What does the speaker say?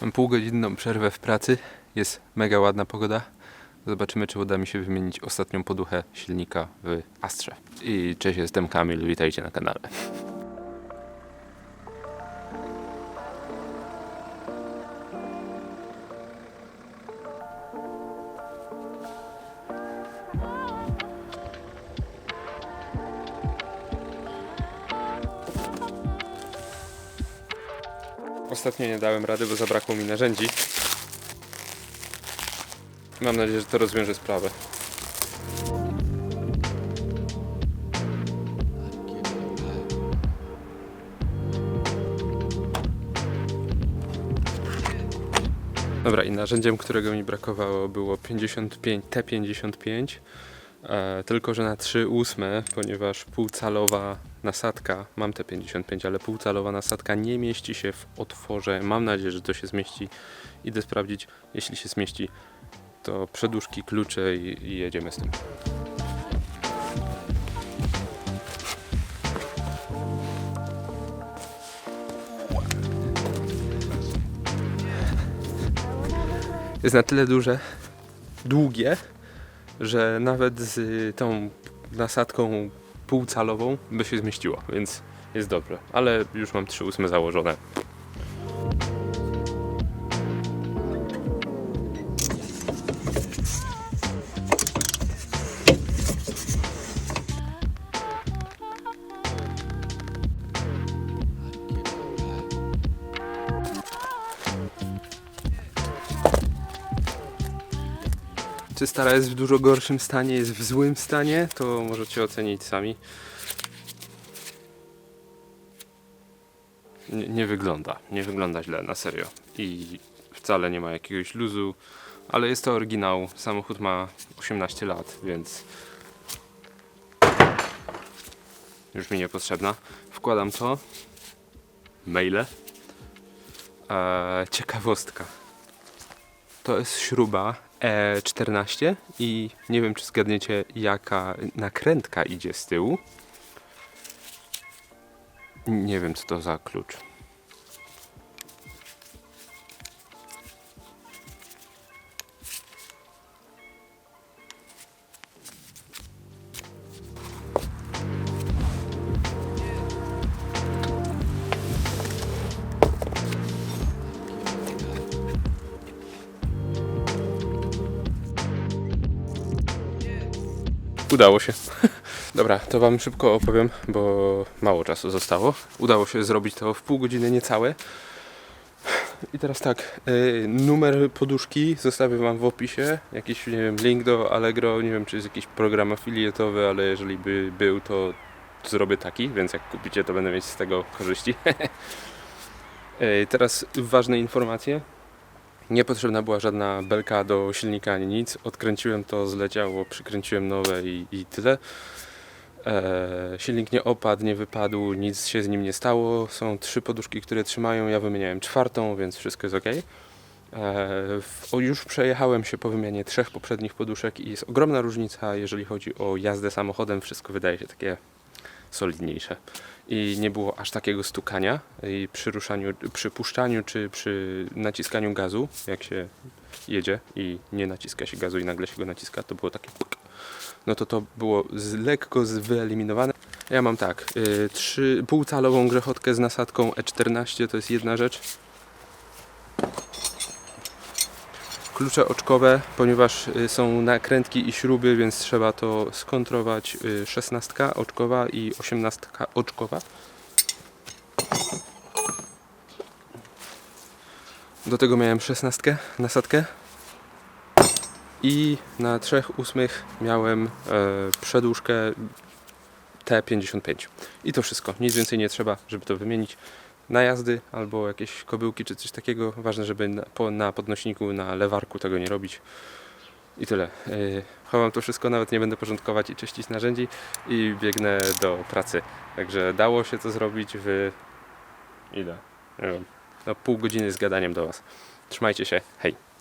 Mam półgodzinną przerwę w pracy. Jest mega ładna pogoda. Zobaczymy, czy uda mi się wymienić ostatnią poduchę silnika w Astrze. I cześć, jestem Kamil, witajcie na kanale. Ostatnio nie dałem rady, bo zabrakło mi narzędzi. Mam nadzieję, że to rozwiąże sprawę. Dobra, i narzędziem, którego mi brakowało, było T55, tylko że na 3/8, ponieważ półcalowa nasadka, mam T55, ale półcalowa nasadka nie mieści się w otworze. Mam nadzieję, że to się zmieści. Idę sprawdzić, jeśli się zmieści, to przedłużki, klucze i jedziemy z tym. Jest na tyle długie, że nawet z tą nasadką półcalową by się zmieściło, więc jest dobrze, ale już mam 3/8 założone. Czy stara jest w dużo gorszym stanie, jest w złym stanie, to możecie ocenić sami. Nie wygląda źle, na serio. I wcale nie ma jakiegoś luzu, ale jest to oryginał. Samochód ma 18 lat, więc już mi niepotrzebna. Wkładam to. Maile. Ciekawostka. To jest śruba E14 i nie wiem, czy zgadniecie, jaka nakrętka idzie z tyłu. Nie wiem, co to za klucz. Udało się. Dobra, to wam szybko opowiem, bo mało czasu zostało. Udało się zrobić to w pół godziny niecałe. I teraz tak, numer poduszki zostawię wam w opisie. Jakiś, nie wiem, link do Allegro, nie wiem, czy jest jakiś program afiliatowy, ale jeżeli by był, to zrobię taki, więc jak kupicie, to będę mieć z tego korzyści. Teraz ważne informacje. Niepotrzebna była żadna belka do silnika ani nic. Odkręciłem to, zleciało, przykręciłem nowe i tyle. Silnik nie opadł, nie wypadł, nic się z nim nie stało. Są 3 poduszki, które trzymają. Ja wymieniałem 4, więc wszystko jest ok. Już przejechałem się po wymianie 3 poprzednich poduszek i jest ogromna różnica, jeżeli chodzi o jazdę samochodem. Wszystko wydaje się takie solidniejsze. I nie było aż takiego stukania i przy puszczaniu czy przy naciskaniu gazu, jak się jedzie i nie naciska się gazu i nagle się go naciska, to było takie no to było lekko wyeliminowane. Ja mam tak, półcalową grzechotkę z nasadką E14, to jest jedna rzecz. Klucze oczkowe, ponieważ są nakrętki i śruby, więc trzeba to skontrować. 16 oczkowa i 18 oczkowa. Do tego miałem 16 nasadkę. I na 3/8 miałem przedłużkę T55. I to wszystko. Nic więcej nie trzeba, żeby to wymienić. Najazdy albo jakieś kobyłki czy coś takiego. Ważne, żeby na podnośniku, na lewarku tego nie robić. I tyle. Chowam to wszystko, nawet nie będę porządkować i czyścić narzędzi i biegnę do pracy. Także dało się to zrobić w ile? Nie wiem. No, pół godziny z gadaniem do Was. Trzymajcie się. Hej!